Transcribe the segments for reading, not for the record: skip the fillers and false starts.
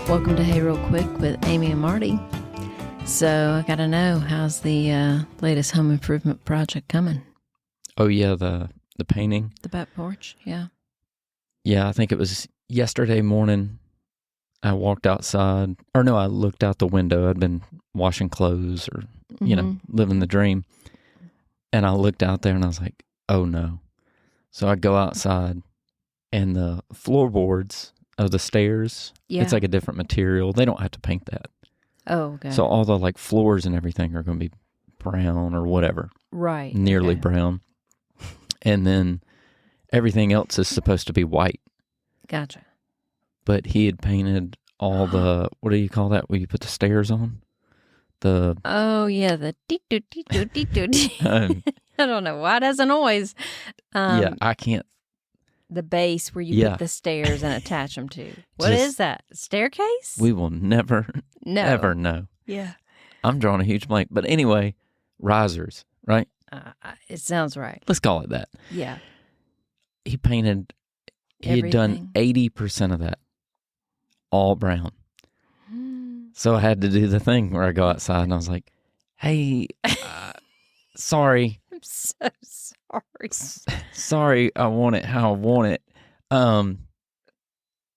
Welcome to Hey Real Quick with Amy and Marty. So I got to know, how's the latest home improvement project coming? Oh, yeah, the painting. The back porch, yeah. Yeah, I think it was yesterday morning. I walked outside, or no, I looked out the window. I'd been washing clothes or, living the dream. And I looked out there and I was like, oh no. So I go outside and the floorboards of the stairs, it's like a different material. They don't have to paint that. Oh, okay. So all the floors and everything are going to be brown or whatever. Right. Nearly brown. And then everything else is supposed to be white. Gotcha. But he had painted all the, what do you call that, where you put the stairs on? Oh, yeah, the I don't know why it has a noise. Yeah, I can't. The base where you put the stairs and attach them to. What is that? Staircase? We will never, ever know. Yeah. I'm drawing a huge blank. But anyway, risers, right? It sounds right. Let's call it that. Yeah. He painted, he had done 80% of that, all brown. So I had to do the thing where I go outside and I was like, hey, sorry. I'm so sorry. Sorry, I want it how I want it. And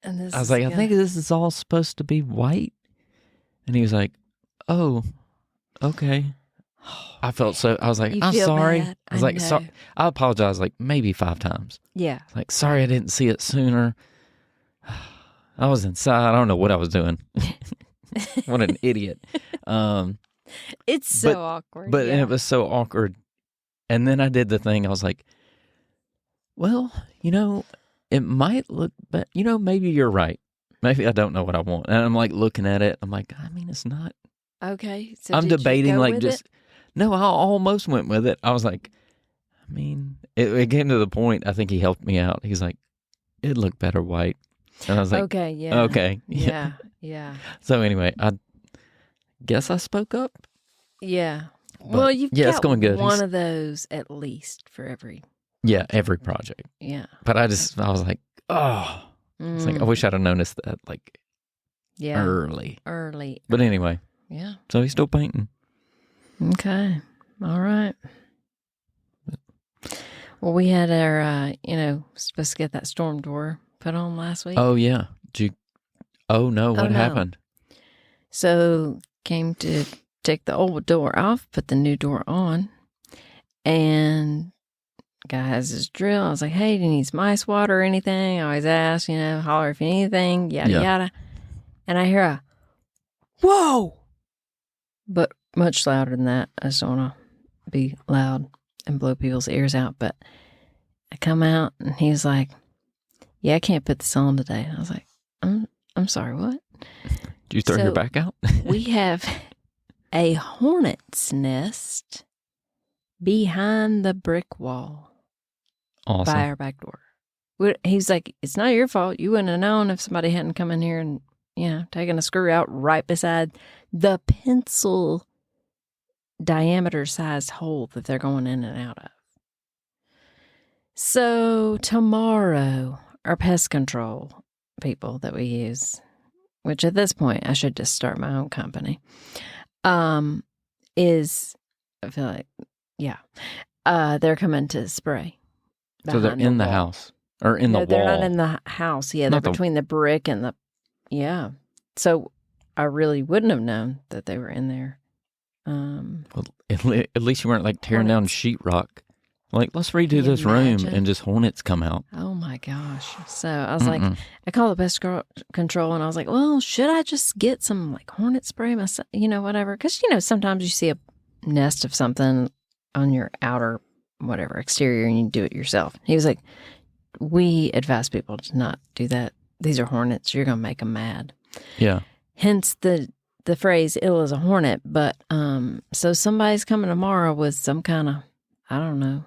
this I was like, I think this is all supposed to be white. And he was like, oh, okay. I was like, I'm sorry. Bad. I was like, sorry. I apologized like maybe 5 times. Yeah. Like, sorry I didn't see it sooner. I was inside. I don't know what I was doing. What an idiot. It's so awkward. But it was so awkward. And then I did the thing. I was like, well, it might look, but maybe you're right. Maybe I don't know what I want. And I'm like looking at it. I'm like, I mean, it's not. Okay. So I'm debating it? No, I almost went with it. I was like, I mean, it came to the point, I think he helped me out. He's like, it'd look better white. And I was like, okay, yeah. Okay. Yeah, yeah. So anyway, I guess I spoke up. Yeah. But, well, you've got it's going good. One of those at least for every. Yeah, every project. Yeah. But I was like, oh. It's like, I wish I'd have noticed that early. But anyway. Yeah. So he's still painting. Okay. All right. Well, we had our, supposed to get that storm door put on last week. Oh, yeah. What happened? So came to take the old door off, put the new door on, and guy has his drill. I was like, hey, do you need some ice water or anything? I always ask, holler if you need anything, yada, yada. And I hear a, whoa! But much louder than that. I just don't want to be loud and blow people's ears out. But I come out and he's like, yeah, I can't put this on today. And I was like, I'm sorry, what? Did you throw your back out? We have a hornet's nest behind the brick wall. Awesome. By our back door. He's like, it's not your fault. You wouldn't have known if somebody hadn't come in here and, taken a screw out right beside the pencil diameter sized hole that they're going in and out of. So tomorrow, our pest control people that we use, which at this point I should just start my own company, is, I feel like, they're coming to spray. So they're in the house or in the wall? They're not in the house. Yeah, they're between the brick and the, So I really wouldn't have known that they were in there. Well, at least you weren't tearing down sheetrock. Let's redo this room and just hornets come out. Oh my gosh. So I was like, I called the pest control and I was like, well, should I just get some hornet spray myself, whatever? Because, sometimes you see a nest of something on your outer, whatever, exterior and you do it yourself. He was like, we advise people to not do that. These are hornets. You're going to make them mad. Yeah. Hence the phrase ill as a hornet. But so somebody's coming tomorrow with some kind of, I don't know,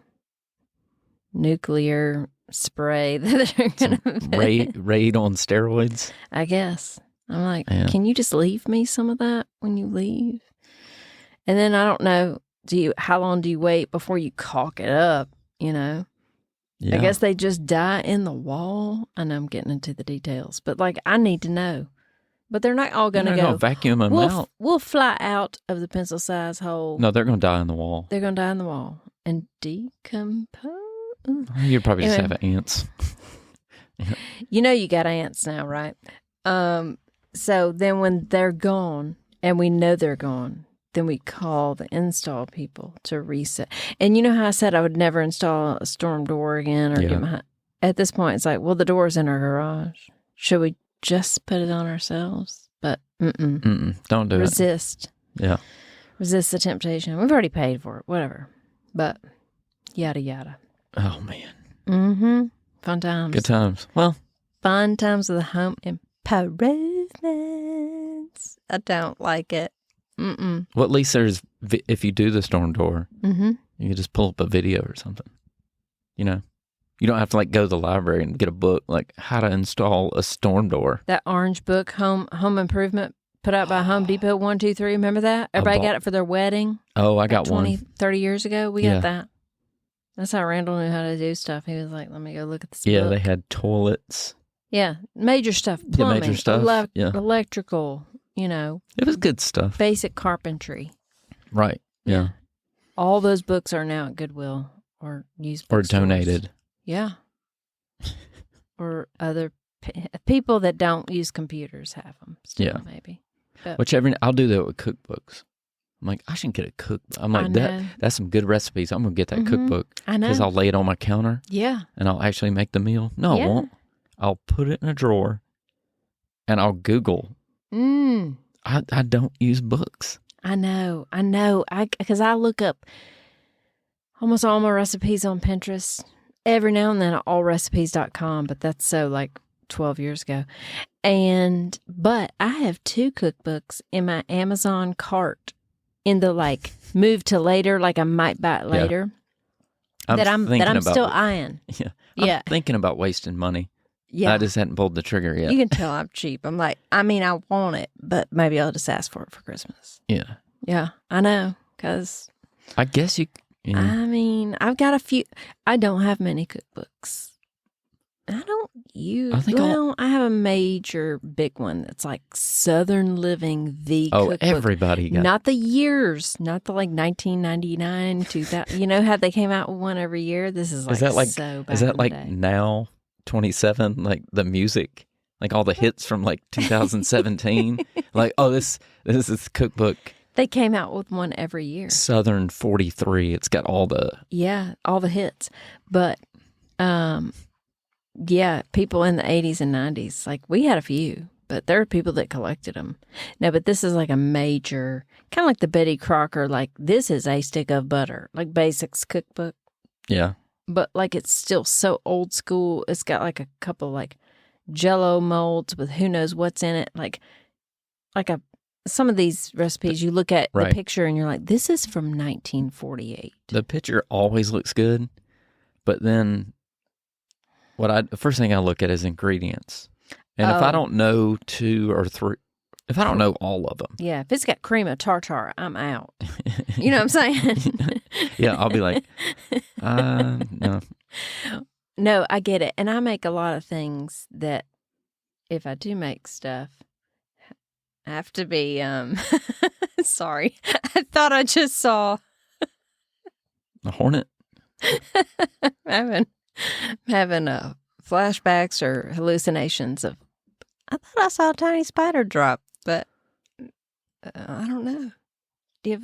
nuclear spray that they're going to raid on steroids. I guess. I'm like, Can you just leave me some of that when you leave? And then I don't know, how long do you wait before you caulk it up, Yeah. I guess they just die in the wall. I know I'm getting into the details, but I need to know But they're not all going to They're go. going to vacuum them out. We'll fly out of the pencil-sized hole. No, they're going to die in the wall. They're going to die in the wall and decompose. You probably just have ants. You know you got ants now, right? So then when they're gone, and we know they're gone, then we call the install people to reset. And you know how I said I would never install a storm door again or get my... At this point, it's like, well, the door's in our garage. Should we just put it on ourselves? But don't do Resist. Yeah. Resist the temptation. We've already paid for it. Whatever. But yada yada. Oh man. Mm-hmm. Fun times. Good times. Well, fun times with the home improvements. I don't like it. Well, at least there's if you do the storm door, you can just pull up a video or something. You know. You don't have to go to the library and get a book like how to install a storm door. That orange book, Home Improvement, put out by Home Depot 1, 2, 3. Remember that? Everybody got it for their wedding. Oh, I got 20, one. 30 years ago. We got that. That's how Randall knew how to do stuff. He was like, let me go look at this book. They had toilets. Yeah, major stuff. Plumbing, major stuff. Electrical, It was good stuff. Basic carpentry. Right, yeah. All those books are now at Goodwill or used or donated. Yeah. Or other people that don't use computers have them. Still, maybe. But, I'll do that with cookbooks. I'm like, I should get a cookbook. I'm like, that's some good recipes. I'm going to get that cookbook. I know. Because I'll lay it on my counter. Yeah. And I'll actually make the meal. No, I won't. I'll put it in a drawer and I'll Google. I don't use books. I know. Because I look up almost all my recipes on Pinterest. Every now and then, allrecipes.com, but that's so 12 years ago. But I have 2 cookbooks in my Amazon cart in the move to later, I might buy it later. That I'm still eyeing. Yeah. I'm thinking about wasting money. Yeah. I just hadn't pulled the trigger yet. You can tell I'm cheap. I'm like, I want it, but maybe I'll just ask for it for Christmas. Yeah. Yeah, I know, because... I guess you... Yeah. I've got a few. I don't have many cookbooks. I don't use... I have a major big one that's Southern Living, the cookbook. Everybody got... Not the years, not the 1999, 2000. You know how they came out with one every year? This is is that so back Is that in the day. now, 27, the music? All the hits from 2017? This is cookbook. They came out with one every year. Southern 43. It's got all the... Yeah, all the hits. But, people in the 80s and 90s, we had a few, but there are people that collected them. No, but this is a major, kind of like the Betty Crocker, this is a stick of butter, basics cookbook. Yeah. But, it's still so old school. It's got, a couple, Jell-O molds with who knows what's in it. Some of these recipes, you look at the picture and you're like, this is from 1948. The picture always looks good, but then the first thing I look at is ingredients. And if I don't know 2 or 3, if I don't know all of them. Yeah, if it's got cream of tartar, I'm out. You know what I'm saying? Yeah, I'll be like, no. No, I get it. And I make a lot of things that if I do make stuff, have to be, sorry. I thought I just saw a hornet. having flashbacks or hallucinations of, I thought I saw a tiny spider drop, but I don't know.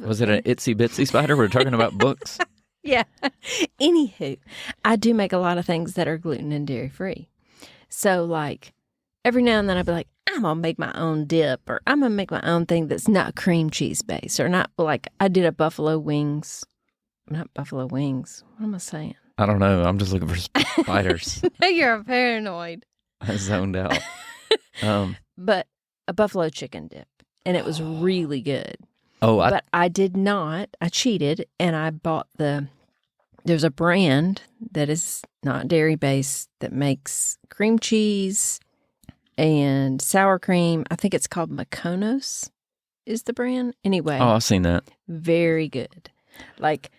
Was it an itsy bitsy spider? We're talking about books. Yeah. Anywho, I do make a lot of things that are gluten and dairy free. So every now and then I'd be like, I'm going to make my own dip, or I'm going to make my own thing that's not cream cheese based, or not I did a buffalo wings. Not buffalo wings. What am I saying? I don't know. I'm just looking for spiders. No, you're paranoid. I zoned out. But a buffalo chicken dip, and it was really good. But I did not. I cheated, and I bought there's a brand that is not dairy based that makes cream cheese and sour cream. I think it's called Mykonos is the brand. Anyway. Oh, I've seen that. Very good.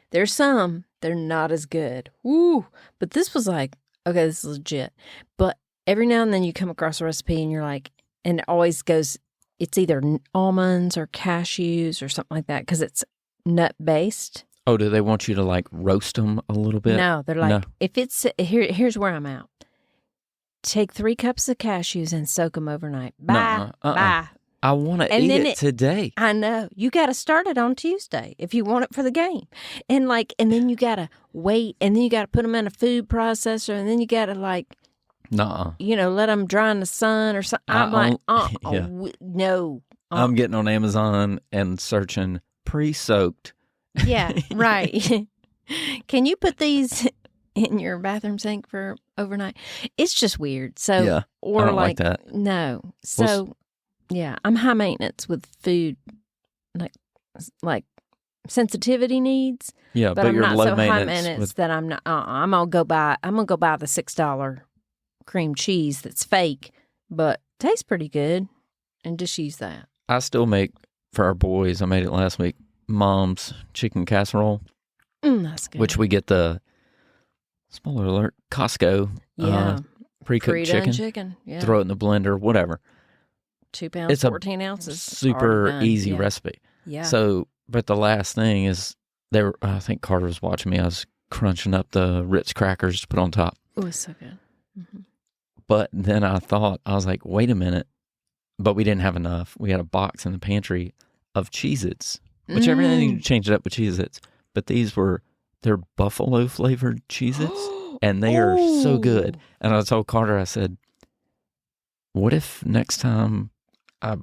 There's some, they're not as good. Woo! But this was okay, this is legit. But every now and then you come across a recipe and you're and it always goes it's either almonds or cashews or something like that because it's nut based. Oh, do they want you to like roast them a little bit? No, they're like, if it's, here's where I'm out. Take 3 cups of cashews and soak them overnight. Bye. Bye. I want to eat it today. I know. You got to start it on Tuesday if you want it for the game. And then you got to wait, and then you got to put them in a food processor, and then you got to let them dry in the sun or something. I'm no. I'm getting on Amazon and searching pre-soaked. Yeah, right. Can you put these in your bathroom sink for overnight? It's just weird. So, yeah, or I don't like that. No. So, yeah, I'm high maintenance with food, like sensitivity needs. Yeah, but I'm you're not low so high maintenance maintenance that I'm not. I'm gonna go buy the $6 cream cheese that's fake, but tastes pretty good, and just use that. I still make for our boys. I made it last week. Mom's chicken casserole. That's good. Which we get the, spoiler alert, Costco. Yeah. Pre-cooked chicken. Yeah. Throw it in the blender, whatever. 2 pounds, it's 14 ounces. Super easy recipe. Yeah. So, but the last thing is, I think Carter was watching me. I was crunching up the Ritz crackers to put on top. Oh, it's so good. Mm-hmm. But then I was like, wait a minute. But we didn't have enough. We had a box in the pantry of Cheez-Its, which everything changed it up with Cheez-Its. But they're buffalo flavored Cheez-Its, and they are so good. And I told Carter, I said, what if next time I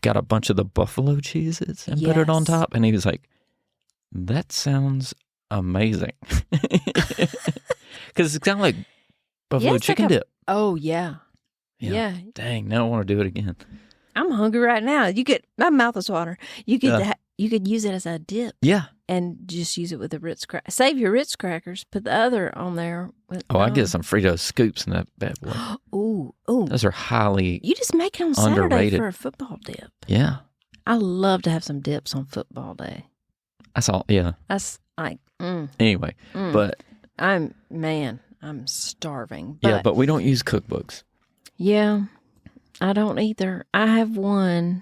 got a bunch of the buffalo Cheez-Its and put it on top? And he was like, that sounds amazing. Because it's kind of like buffalo chicken dip. Oh, yeah. Yeah. Dang, now I want to do it again. I'm hungry right now. My mouth is watering. You could use it as a dip. Yeah. And just use it with the Ritz crackers. Save your Ritz crackers. Put the other on there. I get some Frito scoops in that bad boy. Ooh. Those are highly You just make it on underrated. Saturday for a football dip. Yeah. I love to have some dips on football day. That's all. Yeah. That's like, Anyway, but I'm starving. But we don't use cookbooks. Yeah, I don't either. I have one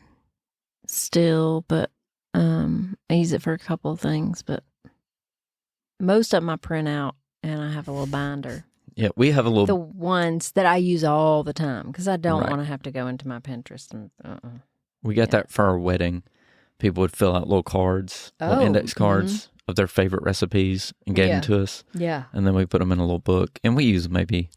still, but I use it for a couple of things, but most of them I print out and I have a little binder. Yeah, we have a little... The ones that I use all the time because I don't want to have to go into my Pinterest. And We got that for our wedding. People would fill out little cards, little index cards of their favorite recipes and gave them to us. Yeah. And then we put them in a little book. And we use maybe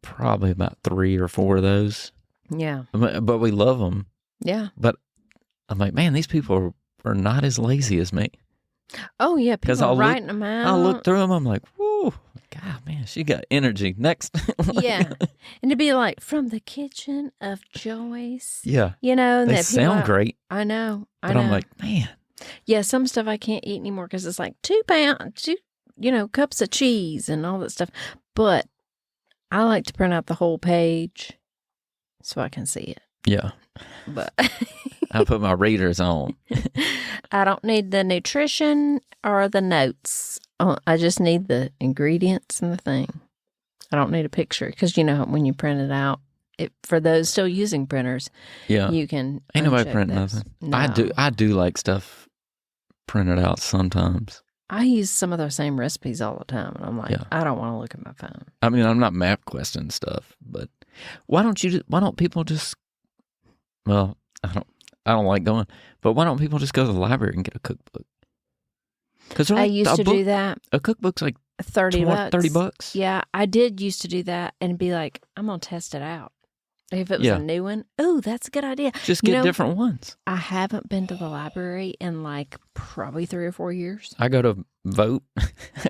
probably about 3 or 4 of those. Yeah. But we love them. Yeah. But I'm like, man, these people are not as lazy as me. Oh, yeah. People are writing them out. I look through them. I'm like, whoo, God, man, she got energy. Next. Yeah. And to be like, from the kitchen of Joyce. Yeah. You know. They sound great. I know. But I'm like, man. Yeah, some stuff I can't eat anymore because it's like 2 cups of cheese and all that stuff. But I like to print out the whole page so I can see it. Yeah. But I put my readers on. I don't need the nutrition or the notes. I just need the ingredients and the thing. I don't need a picture because, when you print it out, for those still using printers, you can. Ain't nobody printing nothing. No. I do like stuff printed out sometimes. I use some of those same recipes all the time, and I'm like, I don't want to look at my phone. I mean, I'm not map questing stuff, but why don't people just? Well, I don't like going, but why don't people just go to the library and get a cookbook? Because I used to do that. A cookbook's like $30. Yeah, I did used to do that and be like, I'm gonna test it out. If it was a new one, that's a good idea. Just get different ones. I haven't been to the library in like probably 3 or 4 years. I go to vote, I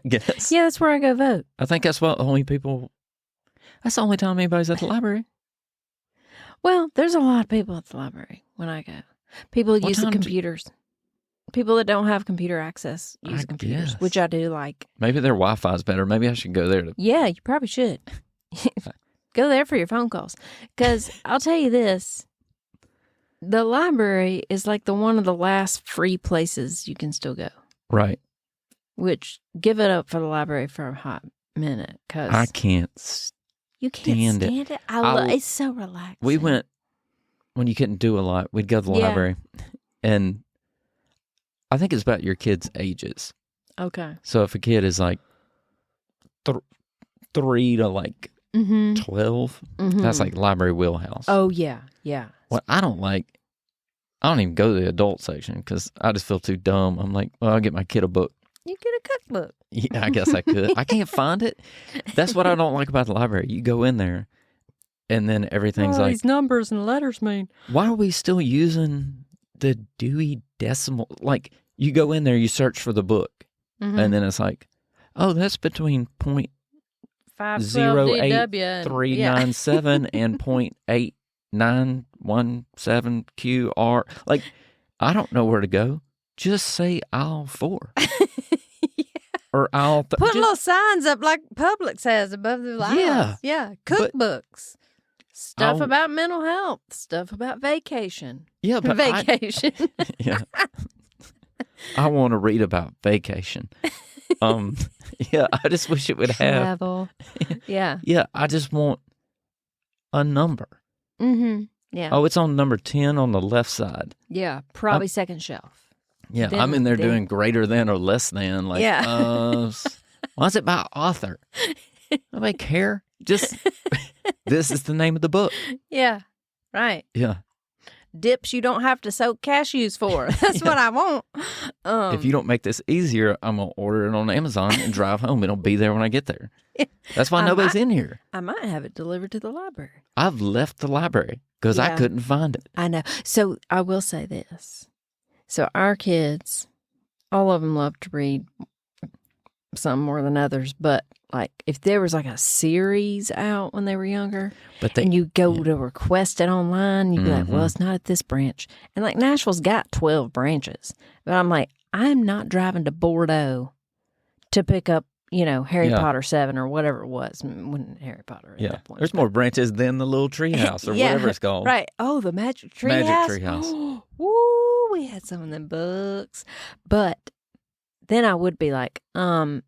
guess. Yeah, that's where I go vote. I think that's what that's the only time anybody's at the library. Well, there's a lot of people at the library when I go. People use the computers. People that don't have computer access use computers, which I do like. Maybe their Wi-Fi is better. Maybe I should go there. Yeah, you probably should. Go there for your phone calls. Because I'll tell you this, the library is like one of the last free places you can still go. Right. Which, give it up for the library for a hot minute. Cause I can't you can't stand it. It's so relaxing. We went when you couldn't do a lot, we'd go to the library. And I think it's about your kids' ages. Okay. So if a kid is like 3 to like 12, that's like library wheelhouse. Oh, yeah. Yeah. What I don't even go to the adult section because I just feel too dumb. I'm like, well, I'll get my kid a book. You get a cookbook. Yeah, I guess I could. I can't find it. That's what I don't like about the library. You go in there, and then everything's like... these numbers and letters mean... Why are we still using the Dewey Decimal? Like, you go in there, you search for the book, and then it's like, oh, that's between 0.08397 and 0.8917 QR. Like, I don't know where to go. Just say aisle 4. Or aisle... Put little signs up like Publix has above the aisles. Yeah. Yeah. Cookbooks. Stuff about mental health. Stuff about vacation. Yeah, but vacation. Yeah. I want to read about vacation. Yeah, I just wish it would have... Travel. Yeah. Yeah, I just want a number. Yeah. Oh, it's on number 10 on the left side. Yeah, probably second shelf. Yeah, I'm in there doing greater than or less than. Like, why is it by author? Nobody care. Just, this is the name of the book. Yeah, right. Yeah. Dips you don't have to soak cashews for. That's what I want. If you don't make this easier, I'm going to order it on Amazon and drive home. It'll be there when I get there. That's why nobody's in here. I might have it delivered to the library. I've left the library because I couldn't find it. I know. So I will say this. So our kids, all of them love to read, some more than others, but like if there was like a series out when they were younger, and you go to request it online, you'd be like, well, it's not at this branch. And like Nashville's got 12 branches. But I'm like, I'm not driving to Bordeaux to pick up, Harry Potter 7 or whatever it was when Harry Potter at that point. There's more branches than the little tree house or whatever it's called. Right. Oh, the Magic Tree House. Magic Tree House. Woo, we had some of them books. But then I would be like, Amazon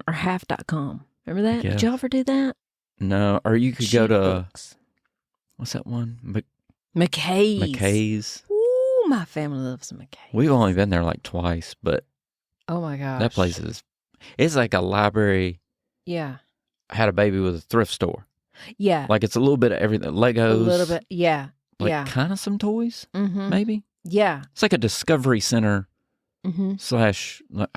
or half.com. Remember that? Did y'all ever do that? No. Or you could go to, what's that one? McKay's. McKay's. Ooh, my family loves McKay's. We've only been there like twice, but oh my gosh. that place it's like a library. Yeah. I had a baby with a thrift store. Yeah. Like it's a little bit of everything. Legos. A little bit. Yeah. Like kind of some toys, maybe. Yeah. It's like a discovery center / I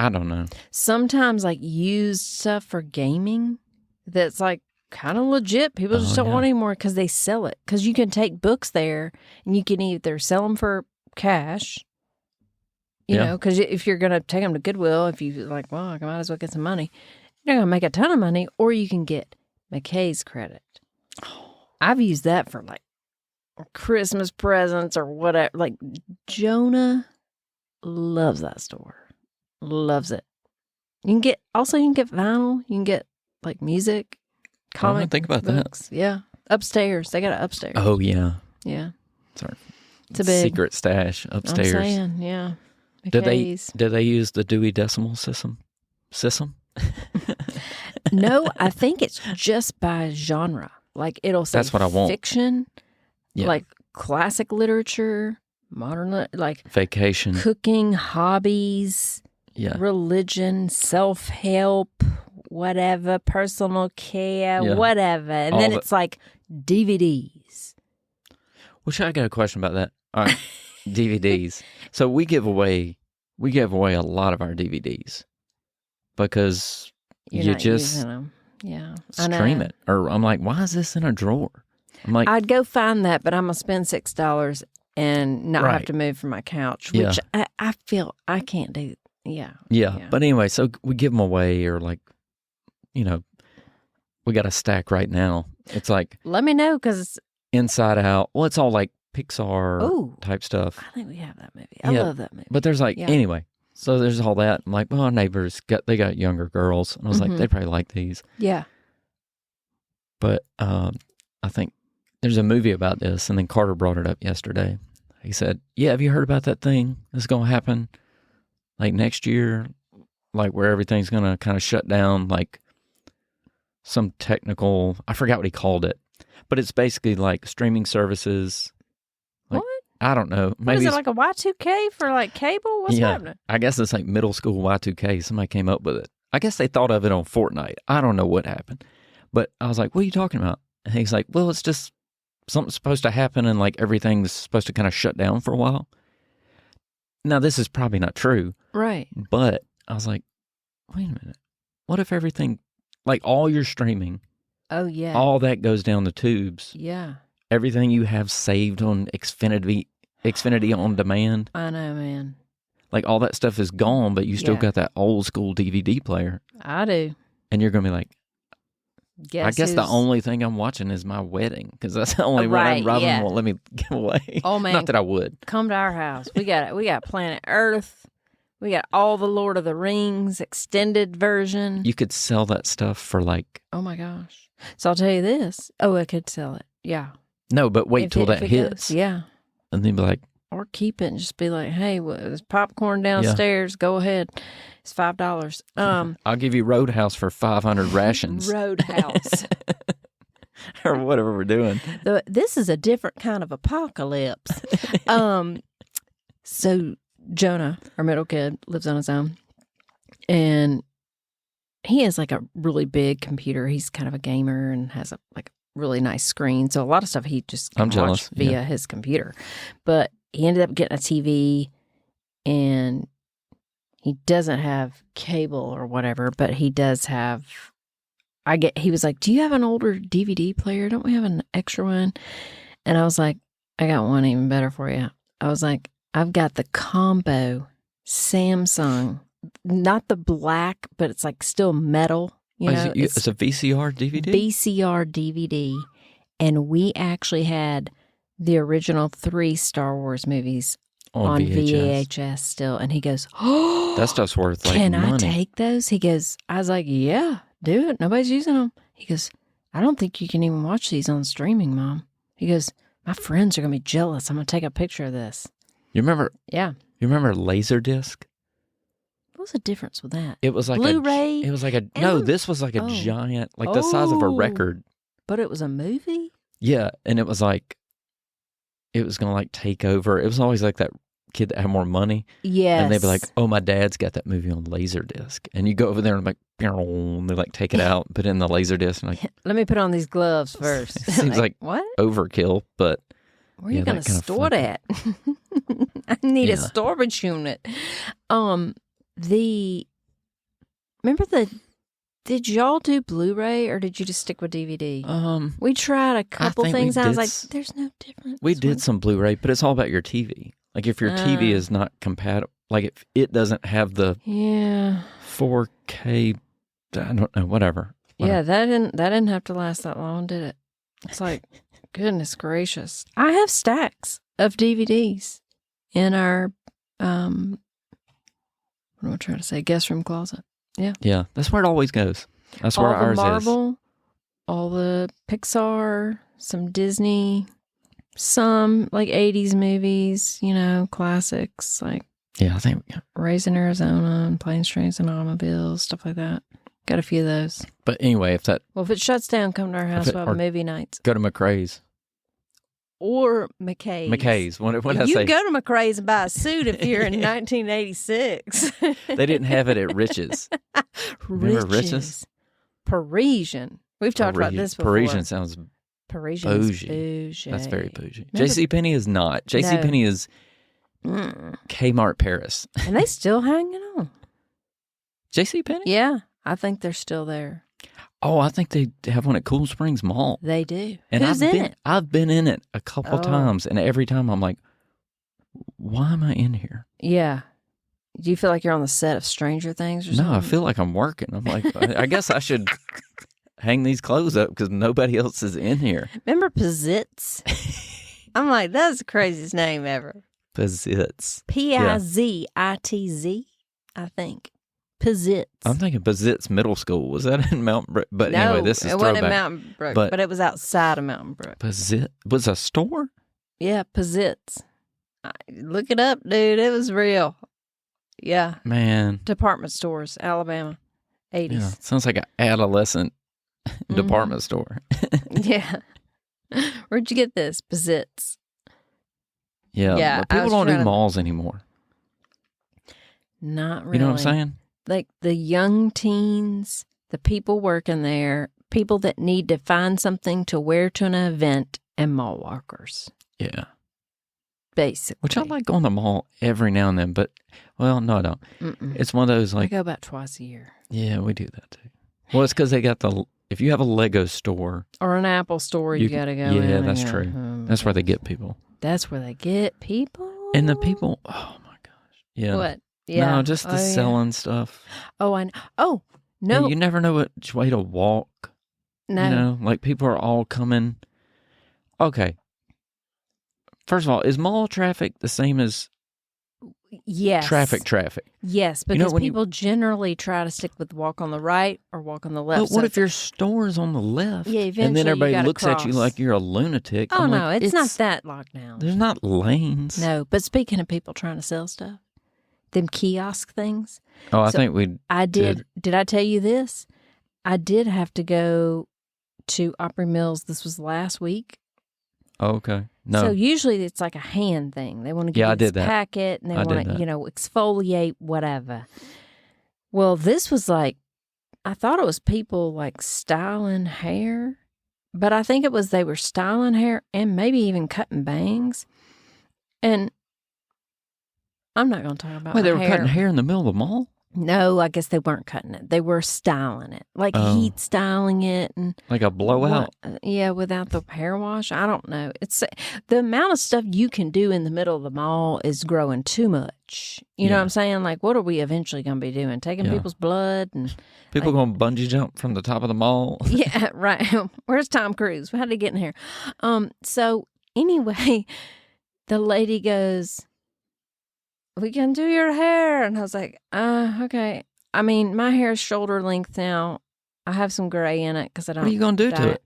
don't know. Sometimes like used stuff for gaming that's like kind of legit. People just don't want anymore because they sell it. Because you can take books there and you can either sell them for cash, you know, because if you're going to take them to Goodwill, if you like, well, I might as well get some money, you're going to make a ton of money, or you can get McKay's credit. I've used that for like Christmas presents or whatever. Like Jonah loves that store. Loves it. You can get vinyl. You can get like music, comic I didn't think about books. that. Yeah. Upstairs. They got it upstairs. Oh, yeah. Yeah. It's a big secret stash upstairs. I'm saying, yeah. Did they use the Dewey Decimal System? No, I think it's just by genre. Like it'll say that's what I want. Fiction, like classic literature, modern, like vacation, cooking, hobbies, religion, self-help, whatever, personal care, whatever. And then it's like DVDs. Which I got a question about that. All right, DVDs. So we give away a lot of our DVDs because you just using them. Yeah, stream it. Or I'm like, why is this in a drawer? I'm like, I'd go find that, but I'm gonna spend $6 and not have to move from my couch, which I feel I can't do. Yeah. But anyway, so we give them away, or like, we got a stack right now. It's like, let me know because Inside Out. Well, it's all like Pixar type stuff. I think we have that movie. I love that movie. But there's like anyway. So there's all that. I'm like, well, our neighbors got younger girls, and I was like, they probably like these. Yeah. But I think there's a movie about this, and then Carter brought it up yesterday. He said, "Yeah, have you heard about that thing that's going to happen, like next year, like where everything's going to kind of shut down, like some technical. I forgot what he called it, But it's basically like streaming services. Like, What? I don't know. What Maybe is it, like a Y2K for like cable? What's happening? I guess it's like middle school Y2K. Somebody came up with it. I guess they thought of it on Fortnite. I don't know what happened. But I was like, what are you talking about? And he's like, well, it's just something's supposed to happen and like everything's supposed to kind of shut down for a while. Now, this is probably not true. Right. But I was like, wait a minute. What if everything, like all your streaming, Oh, yeah. all that goes down the tubes? Yeah. Everything you have saved on Xfinity on demand, I know, man. like all that stuff is gone, but you still got that old school DVD player. I do. And you're going to be like, I guess the who's- only thing I'm watching is my wedding because that's the only one Right, Robin yeah. won't let me give away. Oh, man. Not that I would. Come to our house. We got Planet Earth. We got all the Lord of the Rings extended version. You could sell that stuff for like, Oh, my gosh. So I'll tell you this. Oh, I could sell it. Yeah. no, but wait If till it- that if it hits. goes- Yeah. And then be like, Or keep it and just be like, hey, there's popcorn downstairs. Go ahead. It's $5. I'll give you Roadhouse for 500 rations. Roadhouse. Or whatever we're doing. This is a different kind of apocalypse. So Jonah, our middle kid, lives on his own. And he has like a really big computer. He's kind of a gamer and has a like really nice screen. So a lot of stuff he just can I'm jealous, watch via his computer. But he ended up getting a TV and he doesn't have cable or whatever, but he does have he was like, do you have an older DVD player? Don't we have an extra one? And I was like, I got one even better for you. I was like, I've got the combo Samsung, not the black, but it's like still metal. You know, it's a VCR DVD? VCR DVD. And we actually had the original 3 Star Wars movies on VHS still. And he goes, oh, that stuff's worth like can money. I take those? He goes, I was like, yeah, do it. Nobody's using them. He goes, I don't think you can even watch these on streaming, Mom. He goes, my friends are going to be jealous. I'm going to take a picture of this. You remember? Yeah. You remember Laserdisc? What's the difference with that? It was like Blu-ray? It was like this was like a giant, like the size of a record. But it was a movie? Yeah, and it was like, it was going to like take over. It was always like that kid that had more money. Yes. And they'd be like, oh, my dad's got that movie on Laserdisc. And you go over there and like, and they like take it out, put it in the Laserdisc. And like, let me put on these gloves first. It seems like what? Overkill, but where are you going to store that? I need a storage unit. Did y'all do Blu-ray or did you just stick with DVD? We tried a couple things. I was like, there's no difference. We did some Blu-ray, but it's all about your TV. Like if your TV is not compatible, like if it doesn't have the 4K, I don't know, whatever. Yeah, that didn't have to last that long, did it? It's like, goodness gracious. I have stacks of DVDs in our, what am I trying to say, guest room closet. Yeah. Yeah, that's where it always goes. That's where ours Marvel, all the Pixar, some Disney, some like 80s movies, you know, classics like I think Raising Arizona and Planes, Trains, and Automobiles, stuff like that. Got a few of those. But anyway, if it shuts down, come to our house. We'll have movie nights. Go to McRae's. Or McKay's. McKay's. What did I say? You can go to McRae's and buy a suit if you're in 1986. They didn't have it at Rich's. Remember Rich's? Parisian. We've talked about this before. Parisian sounds bougie. That's very bougie. JCPenney is not. JCPenney is Kmart Paris. And they still hanging on. JCPenney? Yeah. I think they're still there. Oh, I think they have one at Cool Springs Mall. They do. And Who's in it? I've been in it a couple times, and every time I'm like, why am I in here? Yeah. Do you feel like you're on the set of Stranger Things or something? No, I feel like I'm working. I'm like, I guess I should hang these clothes up because nobody else is in here. Remember Pizzitz? I'm like, that's the craziest name ever. Pizzitz. Pizitz, I think. Pizzitz. I'm thinking Pizzitz Middle School. Was that in Mountain Brook? But no, anyway, this is it throwback. wasn't in Mountain Brook, but it was outside of Mountain Brook. Pizzitz was a store? Yeah, Pizzitz. Look it up, dude. It was real. Yeah. Man. Department stores, Alabama, 80s. Yeah, sounds like an adolescent department store. Yeah. Where'd you get this? Bazits. Yeah, but people don't do malls anymore. Not really. You know what I'm saying? Like the young teens, the people working there, people that need to find something to wear to an event, and mall walkers. Yeah. Basically. Which I like going to the mall every now and then, but, well, no, I don't. It's one of those like... I go about twice a year. Yeah, we do that too. Well, it's because they got if you have a Lego store... Or an Apple store, you got to go in. Yeah, that's true. That's where they get people. That's where they get people? And the people... Oh, my gosh. Yeah. What? Yeah. No, just the selling stuff. Oh, I know. Oh, no. Yeah, you never know which way to walk. No. You know, like people are all coming... Okay. First of all, is mall traffic the same as traffic? Yes, because people generally try to stick with walk on the right or walk on the left. But what if your store is on the left? Yeah, eventually and then everybody looks cross. at you like you're a lunatic. Oh, I'm no, like, it's not that locked down. There's not lanes. No, but speaking of people trying to sell stuff, them kiosk things. Oh, I think we did. Did I tell you this? I did have to go to Opry Mills. This was last week. Oh, okay. No. So usually it's like a hand thing. They want to get this packet and they want to, exfoliate whatever. Well, this was like, I thought it was people like styling hair, but I think it was they were styling hair and maybe even cutting bangs. And I'm not going to talk about Wait, they were hair. cutting hair in the middle of the mall? No, I guess they weren't cutting it. They were styling it, like heat styling it, and like a blowout. Yeah, without the hair wash. I don't know. It's the amount of stuff you can do in the middle of the mall is growing too much. You know what I'm saying? Like, what are we eventually going to be doing? Taking people's blood and people going to bungee jump from the top of the mall? Yeah, right. Where's Tom Cruise? How did he get in here? So anyway, the lady goes, "We can do your hair." And I was like, okay. I mean, my hair is shoulder length now. I have some gray in it because I don't. What are you going to do to it?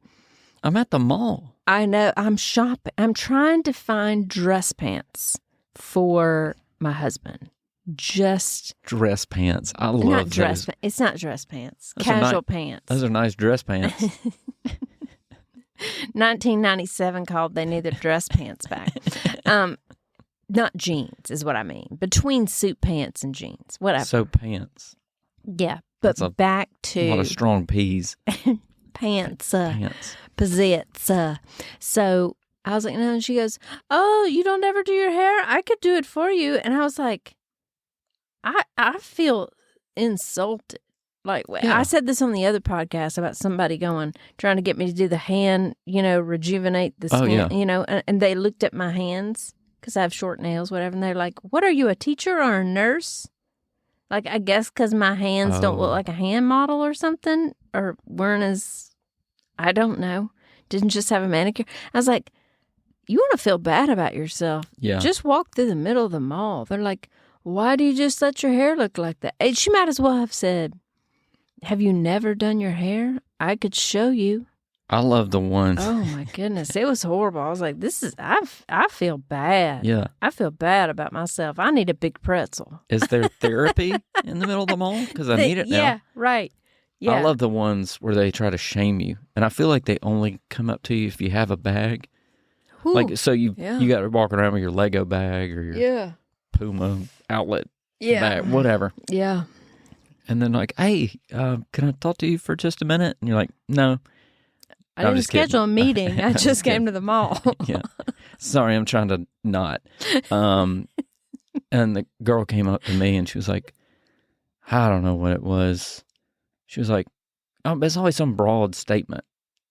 I'm at the mall. I know. I'm shopping. I'm trying to find dress pants for my husband. Just dress pants. I love those. It's not dress pants. Those casual pants. Those are nice dress pants. 1997 called. They need their dress pants back. Not jeans is what I mean. Between suit pants and jeans, whatever. So pants. Yeah, but back to a lot of strong P's. Pants. Pizzits. So I was like, no, and she goes, "Oh, you don't ever do your hair? I could do it for you." And I was like, I feel insulted. Like, I said this on the other podcast about somebody trying to get me to do the hand, rejuvenate the skin, and they looked at my hands because I have short nails, whatever, and they're like, "What are you, a teacher or a nurse?" Like, I guess because my hands don't look like a hand model or something, or weren't as, I don't know, didn't just have a manicure. I was like, you want to feel bad about yourself. Yeah. Just walk through the middle of the mall. They're like, "Why do you just let your hair look like that?" And she might as well have said, "Have you never done your hair? I could show you." I love the ones. Oh my goodness. It was horrible. I was like, I feel bad. Yeah. I feel bad about myself. I need a big pretzel. Is there therapy in the middle of the mall? Because I need it now. Yeah, right. Yeah. I love the ones where they try to shame you. And I feel like they only come up to you if you have a bag. Ooh, like, so you got to walk around with your Lego bag or your Puma outlet bag, whatever. Yeah. And then like, "Hey, can I talk to you for just a minute?" And you're like, "No. I didn't schedule a meeting. I just came to the mall." Yeah. Sorry, I'm trying to not. And the girl came up to me and she was like, I don't know what it was. She was like, it's always some broad statement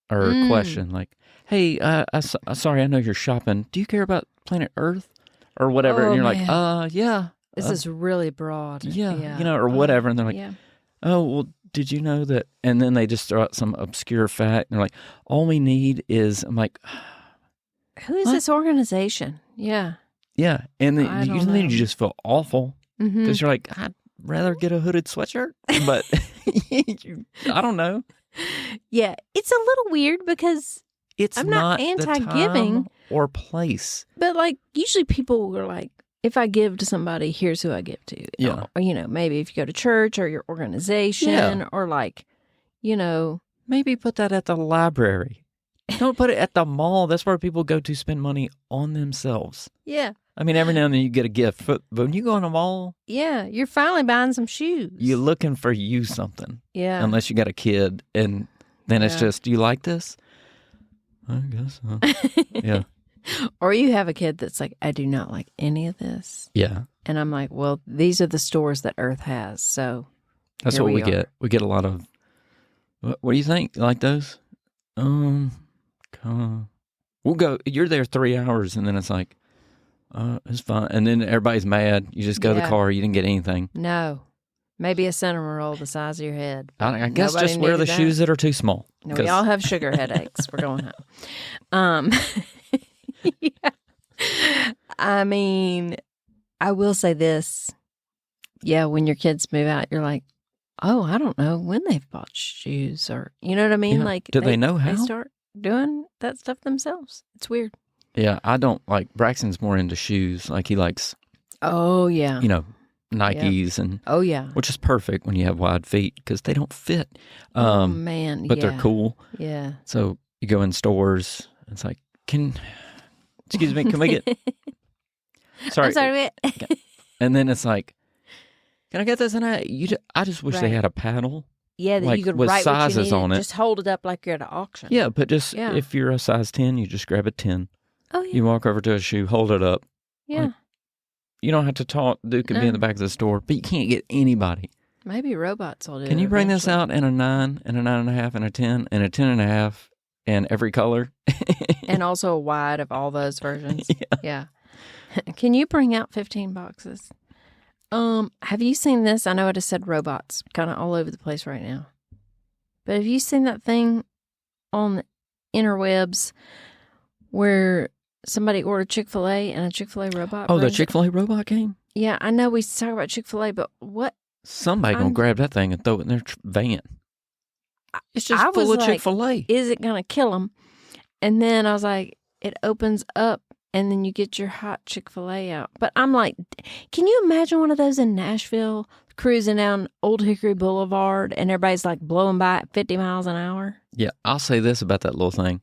or question like, "Hey, sorry, I know you're shopping. Do you care about planet Earth?" Or whatever. And you're like, yeah. This is really broad. Yeah. Or whatever. And they're like, "Oh, well, did you know that?" And then they just throw out some obscure fact. And they're like, "All we need is," I'm like, who is this organization? Yeah. Yeah. And then you just feel awful because you're like, I'd rather get a hooded sweatshirt. But I don't know. Yeah. It's a little weird because I'm not anti-giving. The time or place. But like, usually people are like, if I give to somebody, here's who I give to. Yeah. Or, maybe if you go to church or your organization or like, Maybe put that at the library. Don't put it at the mall. That's where people go to spend money on themselves. Yeah. I mean, every now and then you get a gift, but when you go in a mall, yeah, you're finally buying some shoes. you're looking for you something. Yeah. Unless you got a kid, and then it's just, do you like this? I guess so. Yeah. Or you have a kid that's like, I do not like any of this. Yeah. And I'm like, well, these are the stores that Earth has, so that's what we get. We get a lot of. What do you think? You like those? We'll go. You're there 3 hours, and then it's like, it's fine. And then everybody's mad. You just go to the car. You didn't get anything. No, maybe a cinnamon roll the size of your head. I guess just wear the shoes that are too small. No, we all have sugar headaches. We're going home. Yeah. I mean, I will say this. Yeah, when your kids move out, you're like, oh, I don't know when they've bought shoes, or you know what I mean? Yeah. Like, do they know how? They start doing that stuff themselves. It's weird. Yeah, I don't like. Braxton's more into shoes. Like he likes. Oh yeah. Nikes and. Oh yeah. Which is perfect when you have wide feet because they don't fit. Oh man, but they're cool. Yeah. So you go in stores. It's like, excuse me, can we get? Sorry. I'm sorry. And then it's like, can I get this? And I just wish they had a paddle. Yeah, that you could with write sizes what you on it. Just hold it up like you're at an auction. Yeah, but just if you're a size 10, you just grab a 10. Oh yeah. You walk over to a shoe, hold it up. Yeah. You don't have to talk. Dude can be in the back of the store, but you can't get anybody. Maybe robots will do it. Can you bring this out in a 9 and a 9.5 and a 10 and a 10.5 and every color? And also a wide of all those versions. Yeah. Can you bring out 15 boxes? Have you seen this? I know I just said robots kind of all over the place right now. But have you seen that thing on the interwebs where somebody ordered Chick-fil-A and a Chick-fil-A robot? Oh, the Chick-fil-A robot came? Yeah, I know we talk about Chick-fil-A, but what? Somebody going to grab that thing and throw it in their van. It's just full of Chick-fil-A. Is it going to kill them? And then I was like, it opens up. And then you get your hot Chick-fil-A out. But I'm like, can you imagine one of those in Nashville cruising down Old Hickory Boulevard and everybody's like blowing by at 50 miles an hour? Yeah, I'll say this about that little thing.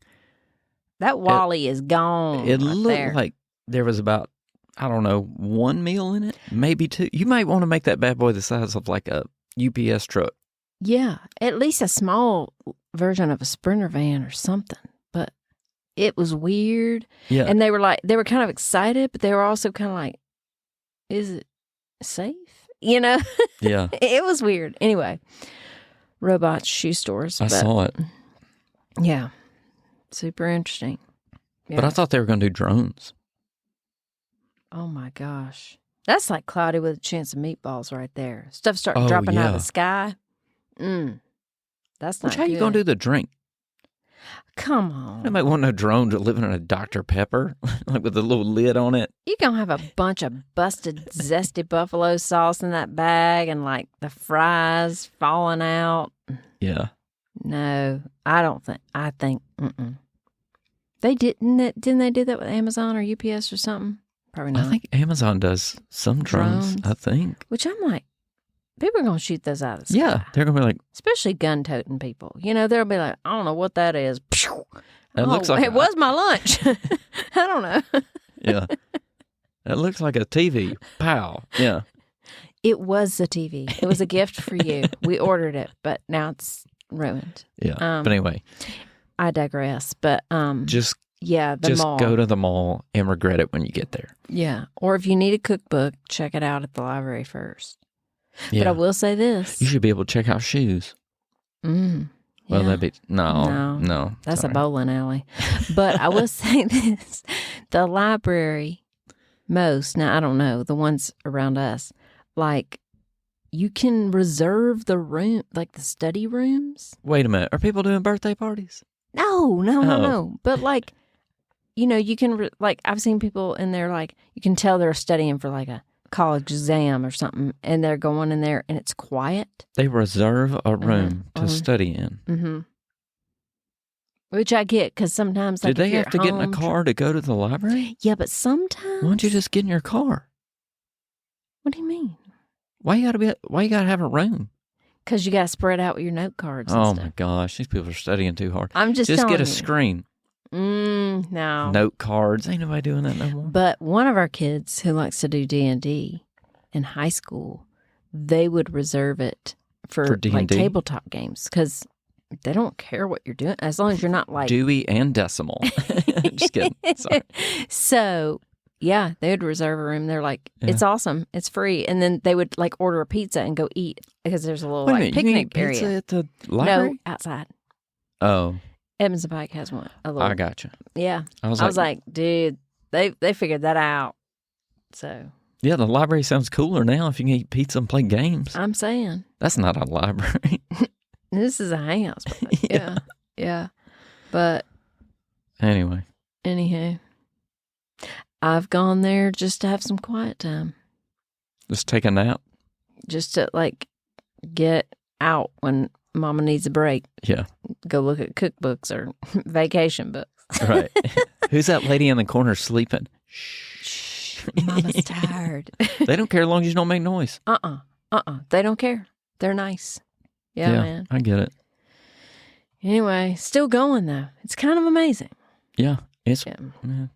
That Wally is gone. It looked like there was about, I don't know, one meal in it, maybe two. You might want to make that bad boy the size of like a UPS truck. Yeah, at least a small version of a Sprinter van or something. But it was weird. Yeah. And they were kind of excited, but they were also kind of like, is it safe? You know? Yeah. It was weird. Anyway, robots, shoe stores. I saw it. Yeah. Super interesting. Yeah. But I thought they were going to do drones. Oh my gosh. That's like Cloudy with a Chance of Meatballs right there. Stuff starting dropping out of the sky. That's not Which, how you going to do the drink? Come on. I might want a drone to live in a Dr. Pepper, like with a little lid on it. You're going to have a bunch of busted, zesty buffalo sauce in that bag and like the fries falling out. Yeah. No, I don't think. I think, They didn't they do that with Amazon or UPS or something? Probably not. I think Amazon does some drones, I think. Which I'm like, people are going to shoot those out of the sky. Yeah, they're going to be like... Especially gun-toting people. You know, they'll be like, I don't know what that is. It looks like it was my lunch. I don't know. Yeah. It looks like a TV. Pow. Yeah. It was a TV. It was a gift for you. We ordered it, but now it's ruined. Yeah. But anyway. I digress. But just mall. Go to the mall and regret it when you get there. Yeah. Or if you need a cookbook, check it out at the library first. Yeah. But I will say this. You should be able to check out shoes. Well, that'd be... No. That's sorry. a bowling alley. But I will say this. The library, now I don't know, the ones around us, like, you can reserve the room, like the study rooms. Wait a minute. Are people doing birthday parties? No. But like, you know, you can, I've seen people in there, like, you can tell they're studying for like a college exam or something, and they're going in there and it's quiet. They reserve a room to study in. Mm-hmm. Which I get, because sometimes... Did they have to get in a car to go to the library? Yeah, but sometimes... Why don't you just get in your car? What do you mean? Why you gotta have a room? Because you got to spread out with your note cards and Oh stuff. my gosh, these people are studying too hard. I'm just get telling a you. screen. No. Note cards. Ain't nobody doing that no more. But one of our kids who likes to do D&D in high school, they would reserve it for D&D? like tabletop games because they don't care what you're doing as long as you're not like Dewey and Decimal. Just kidding. Sorry. So, yeah, they would reserve a room. They're like, it's awesome. It's free. And then they would like order a pizza and go eat because there's a little Wait a like minute, you picnic can eat pizza area. at the library? No, outside. Oh. Evans and Pike has one. A little, I gotcha. Yeah. I was like, dude, they figured that out. So. Yeah, the library sounds cooler now if you can eat pizza and play games. I'm saying. That's not a library. This is a hangout spot. Yeah. Yeah. But. Anyway. Anyhow. I've gone there just to have some quiet time. Just take a nap? Just to like get out when Mama needs a break. Yeah. Go look at cookbooks or vacation books. Right. Who's that lady in the corner sleeping? Shh. Mama's tired. They don't care as long as you don't make noise. They don't care. They're nice. Yeah, man. I get it. Anyway, still going though. It's kind of amazing. Yeah. It's. Yeah. Yeah.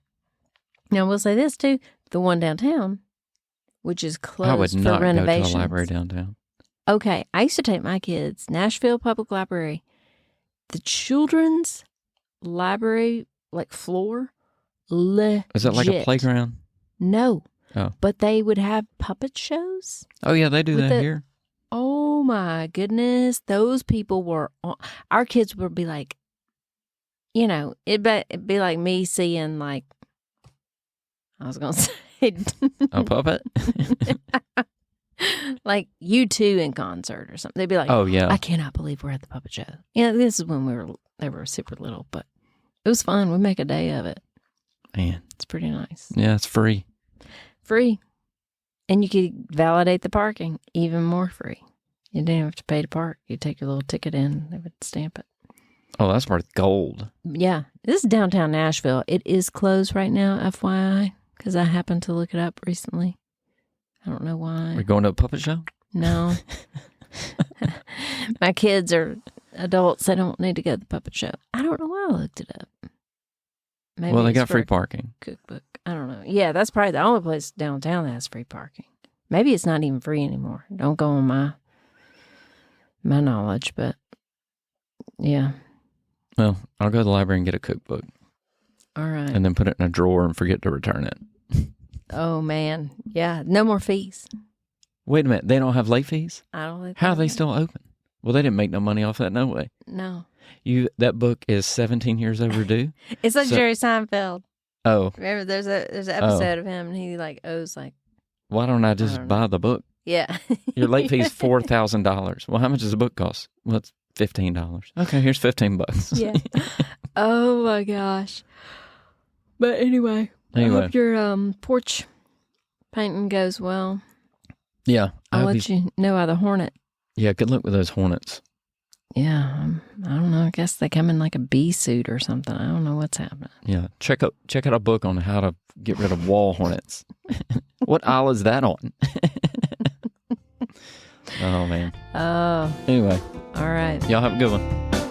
Now, we'll say this too. The one downtown, which is closed I would for not go to renovations. the library downtown. Okay, I used to take my kids, Nashville Public Library, the children's library, like floor, legit. Is that like a playground? No. Oh. But they would have puppet shows. Oh, yeah, they do that here. Oh, my goodness. Those people were, our kids would be like, you know, it'd be like me seeing like, I was going to say. A puppet? Like U2 in concert or something. They'd be like, oh, yeah. I cannot believe we're at the puppet show. Yeah, this is when they were super little, but it was fun. We make a day of it. Man. It's pretty nice. Yeah, it's free. Free. And you could validate the parking even more free. You didn't have to pay to park. You take your little ticket in, they would stamp it. Oh, that's worth gold. Yeah. This is downtown Nashville. It is closed right now, FYI, because I happened to look it up recently. I don't know why. We're going to a puppet show? No. My kids are adults. They don't need to go to the puppet show. I don't know why I looked it up. Maybe well, they it's got free parking. Cookbook. I don't know. Yeah, that's probably the only place downtown that has free parking. Maybe it's not even free anymore. Don't go on my knowledge, but yeah. Well, I'll go to the library and get a cookbook. All right. And then put it in a drawer and forget to return it. Oh, man. Yeah. No more fees. Wait a minute. They don't have late fees? I don't think. How are they still open? Well, they didn't make no money off that, no way. No. That book is 17 years overdue? It's like Jerry Seinfeld. Oh. Remember, there's an episode of him, and he like owes like. Why don't I just buy the book? Yeah. Your late fee is $4,000. Well, how much does the book cost? Well, it's $15. Okay, here's $15. Yeah. Oh my gosh. But anyway. I hope your porch painting goes well. Yeah. I'll let you know how the hornet. Yeah, good luck with those hornets. Yeah, I don't know. I guess they come in like a bee suit or something. I don't know what's happening. Yeah, check out a book on how to get rid of wall hornets. What aisle is that on? Oh, man. Oh. Anyway. All right. Y'all have a good one.